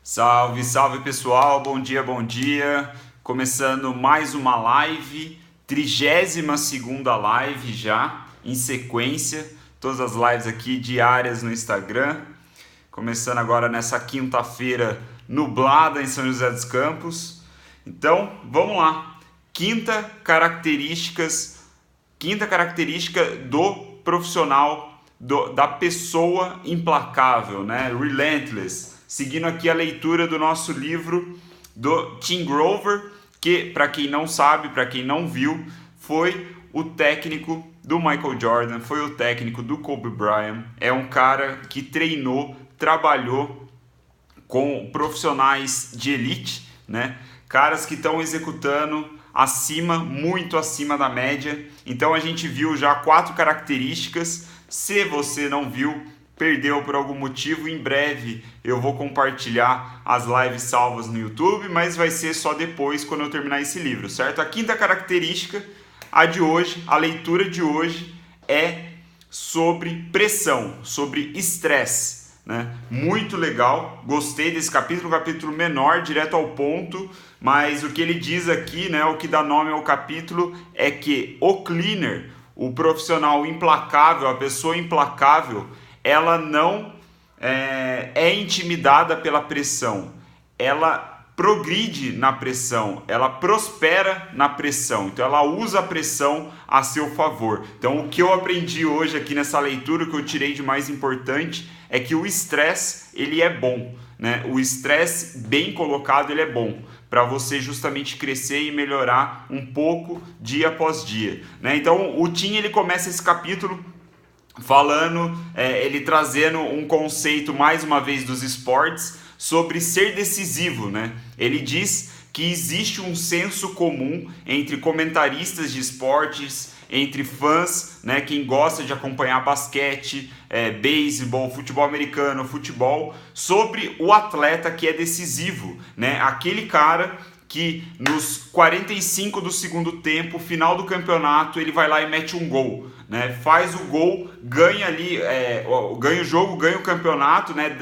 Salve, salve pessoal, bom dia, bom dia. Começando mais uma live, 32ª live já, em sequência. Todas as lives aqui diárias no Instagram. Começando agora nessa quinta-feira nublada em São José dos Campos. Então, vamos lá. Quinta característica do profissional, da pessoa implacável, né? Relentless. Seguindo aqui a leitura do nosso livro do Tim Grover, que, para quem não sabe, para quem não viu, foi o técnico do Michael Jordan, foi o técnico do Kobe Bryant. É um cara que treinou, trabalhou com profissionais de elite, né? Caras que estão executando muito acima da média. Então a gente viu já 4 características. Se você não viu, perdeu por algum motivo, em breve eu vou compartilhar as lives salvas no YouTube, mas vai ser só depois, quando eu terminar esse livro, certo? A quinta característica, a de hoje, a leitura de hoje, é sobre pressão, sobre estresse, né? Muito legal, gostei desse capítulo, um capítulo menor, direto ao ponto, mas o que ele diz aqui, né, o que dá nome ao capítulo, é que o cleaner, o profissional implacável, a pessoa implacável, ela não é intimidada pela pressão, ela progride na pressão, ela prospera na pressão, então ela usa a pressão a seu favor. Então o que eu aprendi hoje aqui nessa leitura, o que eu tirei de mais importante, é que o estresse, ele é bom, né? O estresse bem colocado, ele é bom para você justamente crescer e melhorar um pouco dia após dia, né? Então o Tim, ele começa esse capítulo falando, ele trazendo um conceito mais uma vez dos esportes sobre ser decisivo, né? Ele diz que existe um senso comum entre comentaristas de esportes, entre fãs, né, quem gosta de acompanhar basquete, beisebol, futebol americano, futebol, sobre o atleta que é decisivo, né? Aquele cara que nos 45 do segundo tempo, final do campeonato, ele vai lá e mete um gol, né? Faz o gol, ganha ali, ganha o jogo, ganha o campeonato, né?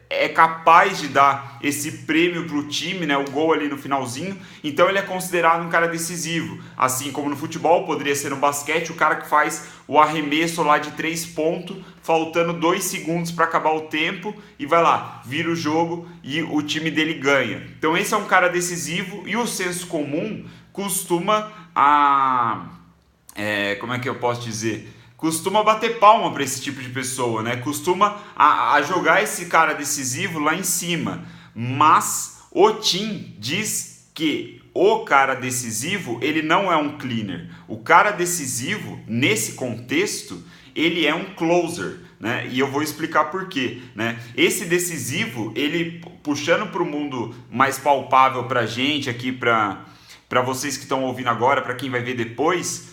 É capaz de dar esse prêmio para o time, né? O gol ali no finalzinho. Então ele é considerado um cara decisivo. Assim como no futebol, poderia ser no basquete, o cara que faz o arremesso lá de 3 pontos, faltando 2 segundos para acabar o tempo, e vai lá, vira o jogo e o time dele ganha. Então esse é um cara decisivo, e o senso comum costuma como é que eu posso dizer? Costuma bater palma para esse tipo de pessoa, né? Costuma a jogar esse cara decisivo lá em cima. Mas o Tim diz que o cara decisivo, ele não é um cleaner. O cara decisivo, nesse contexto, ele é um closer, né? E eu vou explicar por quê, né? Esse decisivo, ele puxando para o mundo mais palpável para a gente aqui, para vocês que estão ouvindo agora, para quem vai ver depois,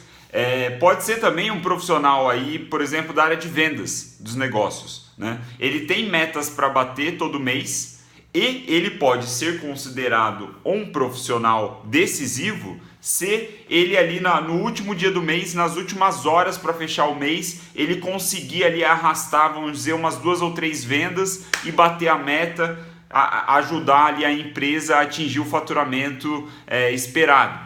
pode ser também um profissional aí, por exemplo, da área de vendas dos negócios, né? Ele tem metas para bater todo mês e ele pode ser considerado um profissional decisivo se ele ali no último dia do mês, nas últimas horas para fechar o mês, ele conseguir ali arrastar, vamos dizer, umas 2 ou 3 vendas e bater a meta, ajudar ali a empresa a atingir o faturamento esperado.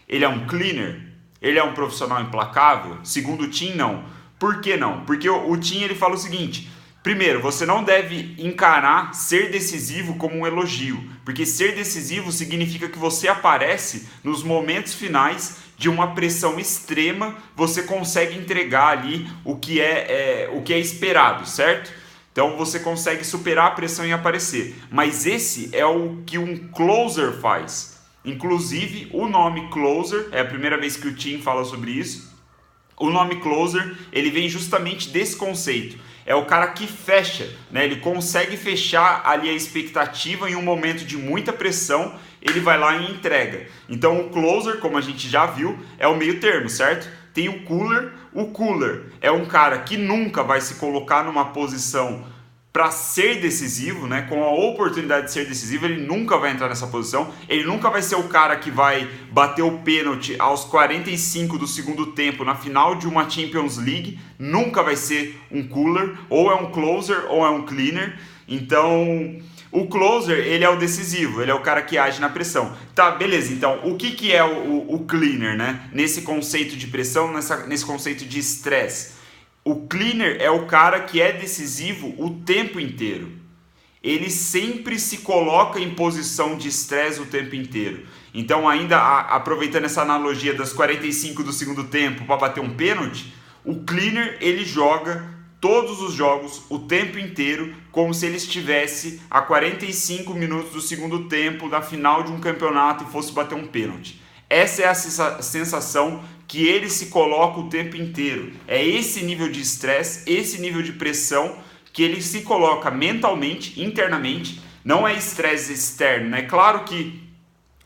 Ele é um cleaner? Ele é um profissional implacável? Segundo o Tim, não. Por que não? Porque o Tim, ele fala o seguinte: primeiro, você não deve encarar ser decisivo como um elogio, porque ser decisivo significa que você aparece nos momentos finais de uma pressão extrema, você consegue entregar ali o que é esperado, certo? Então você consegue superar a pressão e aparecer. Mas esse é o que um closer faz. Inclusive, o nome closer, é a primeira vez que o Tim fala sobre isso. O nome closer, ele vem justamente desse conceito. É o cara que fecha, né? Ele consegue fechar ali a expectativa em um momento de muita pressão, ele vai lá e entrega. Então o closer, como a gente já viu, é o meio termo, certo? Tem o cooler é um cara que nunca vai se colocar numa posição para ser decisivo, né, com a oportunidade de ser decisivo, ele nunca vai entrar nessa posição, ele nunca vai ser o cara que vai bater o pênalti aos 45 do segundo tempo na final de uma Champions League, nunca vai ser um cooler, ou é um closer ou é um cleaner. Então o closer, ele é o decisivo, ele é o cara que age na pressão. Tá, beleza, então o que é o cleaner, né, nesse conceito de pressão, nesse conceito de estresse? O cleaner é o cara que é decisivo o tempo inteiro. Ele sempre se coloca em posição de estresse o tempo inteiro. Então, ainda aproveitando essa analogia das 45 do segundo tempo para bater um pênalti, o cleaner, ele joga todos os jogos o tempo inteiro como se ele estivesse a 45 minutos do segundo tempo da final de um campeonato e fosse bater um pênalti. Essa é a sensação que ele se coloca o tempo inteiro. É esse nível de estresse, esse nível de pressão que ele se coloca mentalmente, internamente. Não é estresse externo, né? Claro que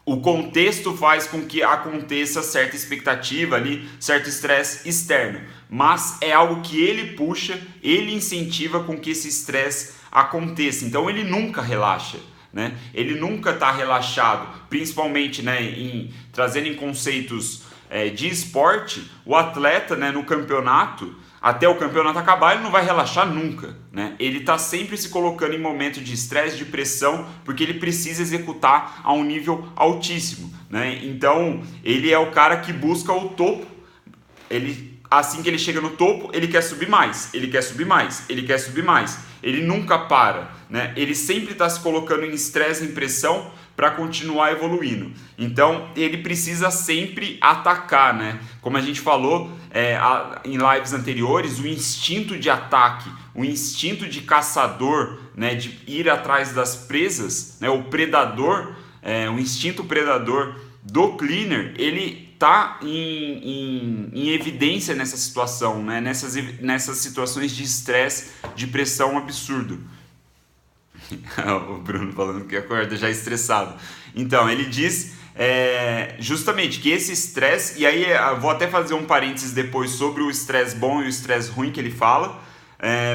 o contexto faz com que aconteça certa expectativa ali, certo estresse externo, mas é algo que ele puxa, ele incentiva com que esse estresse aconteça. Então ele nunca relaxa, né? Ele nunca está relaxado, principalmente, né, trazendo em conceitos de esporte. O atleta, né, no campeonato, até o campeonato acabar, ele não vai relaxar nunca, né? Ele está sempre se colocando em momento de estresse, de pressão, porque ele precisa executar a um nível altíssimo, né? Então ele é o cara que busca o topo. Assim que ele chega no topo, ele quer subir mais, ele quer subir mais, ele quer subir mais. Ele nunca para, né? Ele sempre está se colocando em estresse, em pressão, para continuar evoluindo. Então ele precisa sempre atacar, né? Como a gente falou em lives anteriores, o instinto de ataque, o instinto de caçador, né, de ir atrás das presas, né, o predador, o instinto predador do cleaner, ele tá em evidência nessa situação, né? Nessas situações de estresse, de pressão absurdo. O Bruno falando que acorda já estressado. Então, ele diz justamente que esse estresse, e aí vou até fazer um parênteses depois sobre o estresse bom e o estresse ruim que ele fala,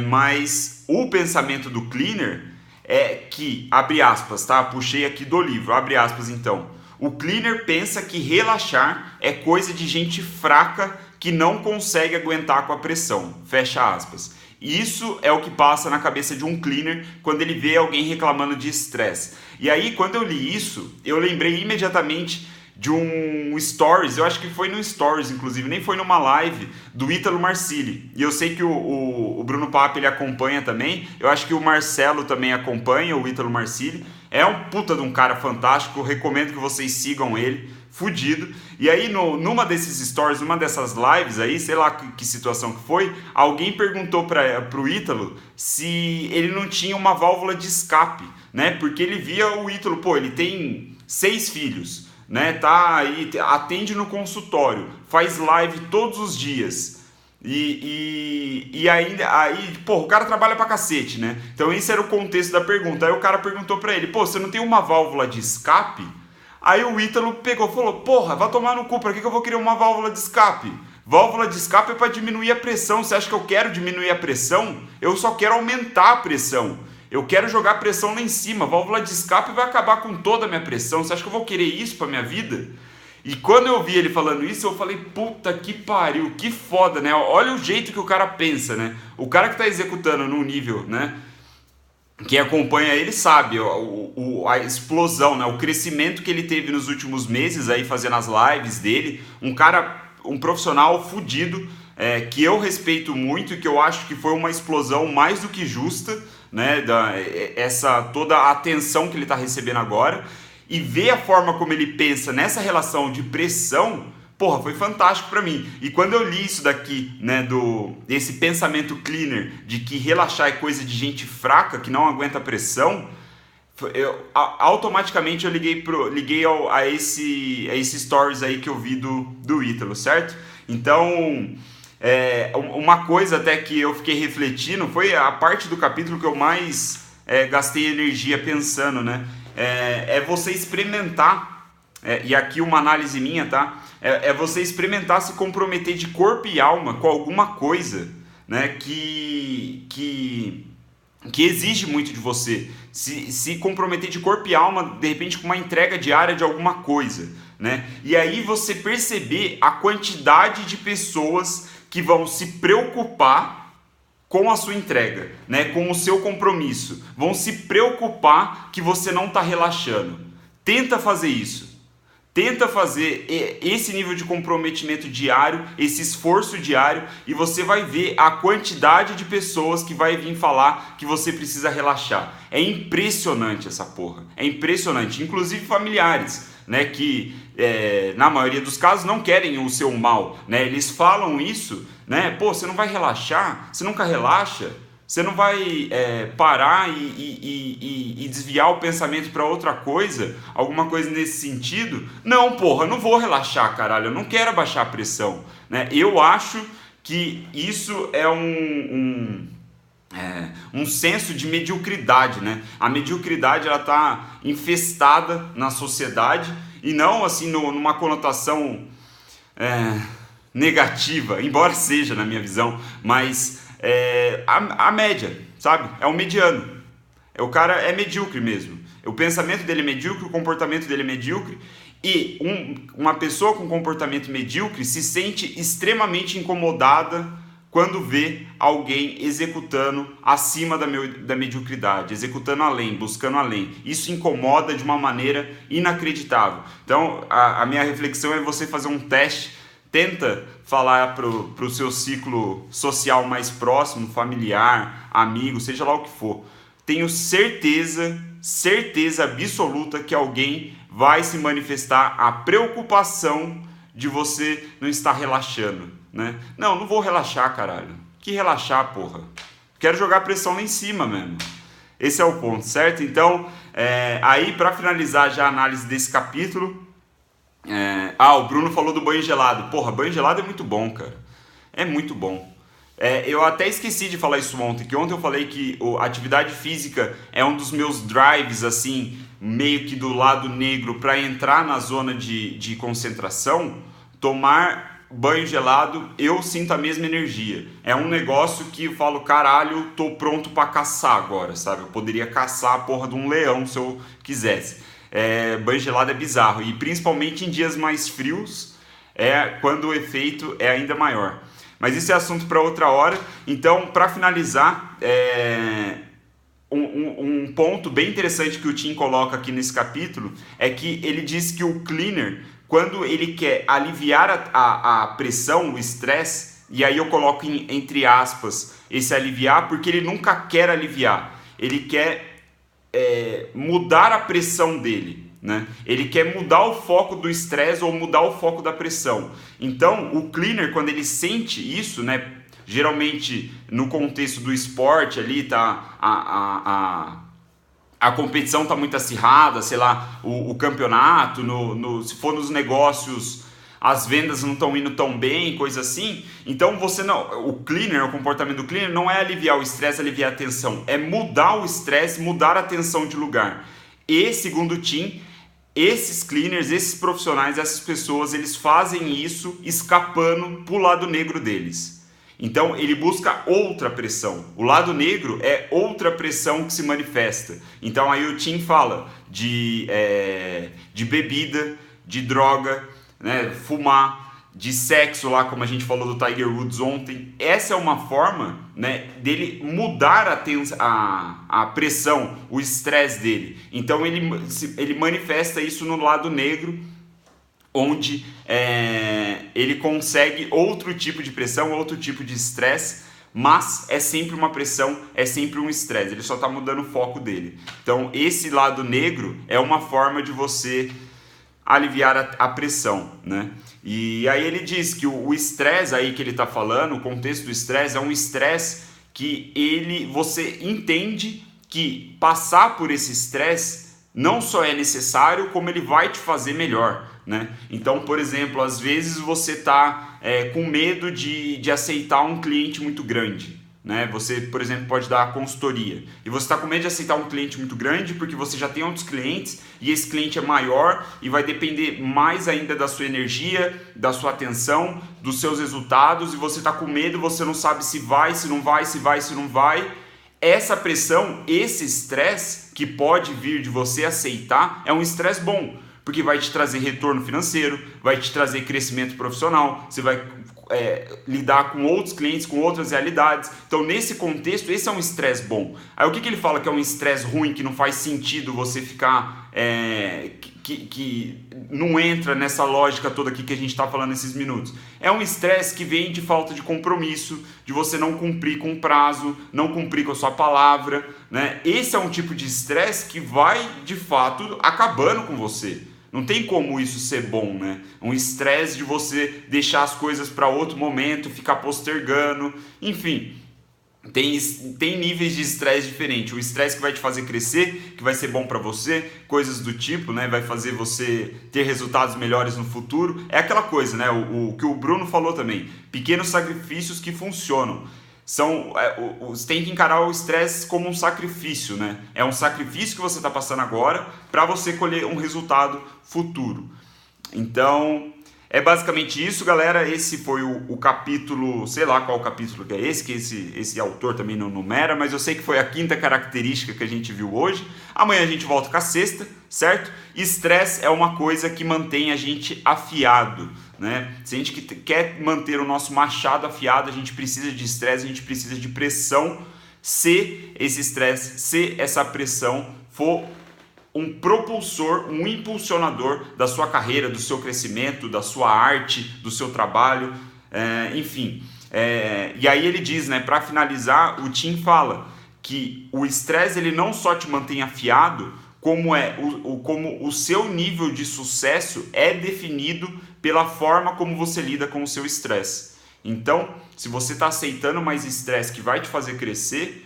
mas o pensamento do cleaner é que, abre aspas, tá? Puxei aqui do livro, abre aspas então. O cleaner pensa que relaxar é coisa de gente fraca que não consegue aguentar com a pressão, fecha aspas. Isso é o que passa na cabeça de um cleaner quando ele vê alguém reclamando de estresse. E aí, quando eu li isso, eu lembrei imediatamente de um stories, eu acho que foi no stories, inclusive, nem foi numa live, do Ítalo Marcilli. E eu sei que o Bruno Pape, ele acompanha também, eu acho que o Marcelo também acompanha, o Ítalo Marcilli. É um puta de um cara fantástico, recomendo que vocês sigam ele, fudido. E aí, numa desses stories, numa dessas lives aí, sei lá que situação que foi, alguém perguntou pro Ítalo se ele não tinha uma válvula de escape, né? Porque ele via o Ítalo, pô, ele tem 6 filhos, né? Tá aí, atende no consultório, faz live todos os dias. E aí, pô, o cara trabalha pra cacete, né? Então esse era o contexto da pergunta. Aí o cara perguntou pra ele, pô, você não tem uma válvula de escape? Aí o Ítalo pegou e falou, porra, vai tomar no cu, pra que eu vou querer uma válvula de escape? Válvula de escape é pra diminuir a pressão. Você acha que eu quero diminuir a pressão? Eu só quero aumentar a pressão. Eu quero jogar a pressão lá em cima. Válvula de escape vai acabar com toda a minha pressão. Você acha que eu vou querer isso pra minha vida? E quando eu vi ele falando isso, eu falei, puta que pariu, que foda, né? Olha o jeito que o cara pensa, né? O cara que tá executando num nível, né? Quem acompanha ele sabe a explosão, né? O crescimento que ele teve nos últimos meses aí fazendo as lives dele. Um profissional fudido, que eu respeito muito e que eu acho que foi uma explosão mais do que justa, né? Toda a atenção que ele tá recebendo agora. E ver a forma como ele pensa nessa relação de pressão, porra, foi fantástico pra mim. E quando eu li isso daqui, né, desse pensamento cleaner, de que relaxar é coisa de gente fraca, que não aguenta pressão, automaticamente eu liguei a esse stories aí que eu vi do Ítalo, certo? Então, uma coisa até que eu fiquei refletindo, foi a parte do capítulo que eu mais gastei energia pensando, né? É você experimentar, e aqui uma análise minha, tá? É você experimentar se comprometer de corpo e alma com alguma coisa, né? Que que exige muito de você, se comprometer de corpo e alma, de repente com uma entrega diária de alguma coisa, né? E aí você perceber a quantidade de pessoas que vão se preocupar com a sua entrega, né? Com o seu compromisso, vão se preocupar que você não está relaxando. Tenta fazer isso. Tenta fazer esse nível de comprometimento diário, esse esforço diário, e você vai ver a quantidade de pessoas que vai vir falar que você precisa relaxar. É impressionante essa porra, é impressionante. Inclusive familiares, né, que na maioria dos casos não querem o seu mal, né? Eles falam isso, né? Pô, você não vai relaxar? Você nunca relaxa? Você não vai parar e desviar o pensamento para outra coisa? Alguma coisa nesse sentido? Não, porra, eu não vou relaxar, caralho. Eu não quero abaixar a pressão, né? Eu acho que isso é um senso de mediocridade, né? A mediocridade, ela tá infestada na sociedade, e não assim numa conotação negativa, embora seja na minha visão, mas a média, sabe? É o mediano. O cara é medíocre mesmo. O pensamento dele é medíocre, o comportamento dele é medíocre. E uma pessoa com comportamento medíocre se sente extremamente incomodada quando vê alguém executando acima da mediocridade, executando além, buscando além. Isso incomoda de uma maneira inacreditável. Então, a minha reflexão é você fazer um teste. Tenta falar pro seu ciclo social mais próximo, familiar, amigo, seja lá o que for. Tenho certeza absoluta que alguém vai se manifestar a preocupação de você não estar relaxando, né? Não vou relaxar, caralho. Que relaxar, porra? Quero jogar pressão lá em cima mesmo. Esse é o ponto, certo? Então, aí para finalizar já a análise desse capítulo, o Bruno falou do banho gelado. Porra, banho gelado é muito bom, cara. É muito bom. Eu até esqueci de falar isso ontem, que ontem eu falei que a atividade física é um dos meus drives, assim, meio que do lado negro, para entrar na zona de concentração. Tomar banho gelado, eu sinto a mesma energia. É um negócio que eu falo, caralho, tô pronto para caçar agora, sabe? Eu poderia caçar a porra de um leão se eu quisesse. Banho gelado é bizarro, e principalmente em dias mais frios, quando o efeito é ainda maior. Mas isso é assunto para outra hora. Então, para finalizar, um ponto bem interessante que o Tim coloca aqui nesse capítulo é que ele diz que o cleaner, quando ele quer aliviar a pressão, o estresse, e aí eu coloco entre aspas esse aliviar, porque ele nunca quer aliviar, ele quer mudar a pressão dele, né? Ele quer mudar o foco do estresse ou mudar o foco da pressão. Então, o cleaner, quando ele sente isso, né? Geralmente no contexto do esporte ali, tá a competição tá muito acirrada, sei lá, o campeonato, se for nos negócios, as vendas não estão indo tão bem, coisa assim. Então o comportamento do cleaner não é aliviar o estresse, aliviar a tensão, é mudar o estresse, mudar a tensão de lugar. E segundo o Tim, esses cleaners, esses profissionais, essas pessoas, eles fazem isso escapando pro lado negro deles. Então ele busca outra pressão. O lado negro é outra pressão que se manifesta. Então aí o Tim fala de bebida, de droga, né, fumar, de sexo lá, como a gente falou do Tiger Woods ontem. Essa é uma forma, né, dele mudar a pressão, o estresse dele. Então ele manifesta isso no lado negro, onde ele consegue outro tipo de pressão, outro tipo de estresse, mas é sempre uma pressão, é sempre um estresse, ele só está mudando o foco dele. Então esse lado negro é uma forma de você aliviar a pressão, né? E aí ele diz que o estresse aí que ele está falando, o contexto do estresse é um estresse que você entende que passar por esse estresse não só é necessário, como ele vai te fazer melhor, né? Então, por exemplo, às vezes você está com medo de aceitar um cliente muito grande, né? Você, por exemplo, pode dar consultoria e você está com medo de aceitar um cliente muito grande porque você já tem outros clientes e esse cliente é maior e vai depender mais ainda da sua energia, da sua atenção, dos seus resultados, e você está com medo, você não sabe se vai, se não vai, se vai, se não vai. essa pressão, esse estresse que pode vir de você aceitar é um estresse bom, porque vai te trazer retorno financeiro, vai te trazer crescimento profissional, você vai lidar com outros clientes, com outras realidades. Então, nesse contexto, esse é um estresse bom. Aí, o que ele fala que é um estresse ruim, que não faz sentido você ficar... que não entra nessa lógica toda aqui que a gente está falando nesses minutos. É um estresse que vem de falta de compromisso, de você não cumprir com o prazo, não cumprir com a sua palavra, né? Esse é um tipo de estresse que vai, de fato, acabando com você. Não tem como isso ser bom, né? Um estresse de você deixar as coisas para outro momento, ficar postergando, enfim... Tem níveis de estresse diferentes. O estresse que vai te fazer crescer, que vai ser bom para você, coisas do tipo, né? Vai fazer você ter resultados melhores no futuro. É aquela coisa, né? O que o Bruno falou também. Pequenos sacrifícios que funcionam. Você tem que encarar o estresse como um sacrifício, né? É um sacrifício que você está passando agora para você colher um resultado futuro. Então... é basicamente isso, galera. Esse foi o capítulo, sei lá qual capítulo que é esse, que esse autor também não numera, mas eu sei que foi a 5ª característica que a gente viu hoje. Amanhã a gente volta com a 6ª, certo? Estresse é uma coisa que mantém a gente afiado, né? Se a gente quer manter o nosso machado afiado, a gente precisa de estresse, a gente precisa de pressão. Se esse estresse, se essa pressão for um propulsor, um impulsionador da sua carreira, do seu crescimento, da sua arte, do seu trabalho, enfim. E aí ele diz, né, para finalizar, o Tim fala que o estresse ele não só te mantém afiado, como o seu nível de sucesso é definido pela forma como você lida com o seu estresse. Então, se você está aceitando mais estresse que vai te fazer crescer,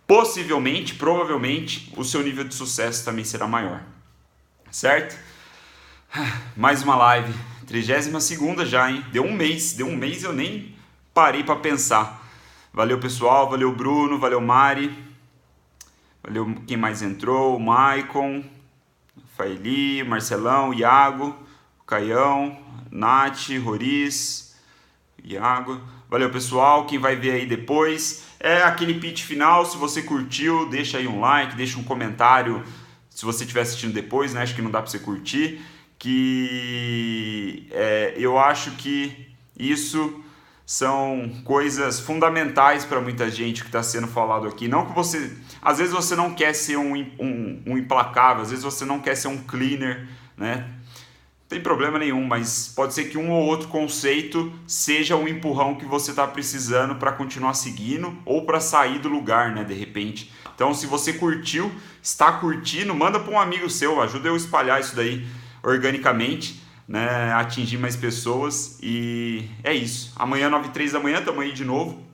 possivelmente, provavelmente, o seu nível de sucesso também será maior, certo? Mais uma live, 32ª já, hein? Deu um mês e eu nem parei para pensar. Valeu, pessoal, valeu, Bruno, valeu, Mari, valeu quem mais entrou, o Maicon, Faeli, Marcelão, Iago, Caião, Nath, Roriz, Iago. Valeu, pessoal, quem vai ver aí depois. É aquele pitch final, se você curtiu, deixa aí um like, deixa um comentário, se você estiver assistindo depois, né? Acho que não dá para você curtir, que eu acho que isso são coisas fundamentais para muita gente que está sendo falado aqui. Não que você... Às vezes você não quer ser um implacável, às vezes você não quer ser um cleaner, né? Não tem problema nenhum, mas pode ser que um ou outro conceito seja um empurrão que você está precisando para continuar seguindo ou para sair do lugar, né, de repente. Então, se você curtiu, está curtindo, manda para um amigo seu, ajuda eu a espalhar isso daí organicamente, né, atingir mais pessoas. E é isso. Amanhã, 9h03 da manhã, estamos aí de novo,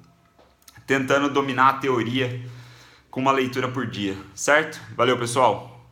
tentando dominar a teoria com uma leitura por dia, certo? Valeu, pessoal!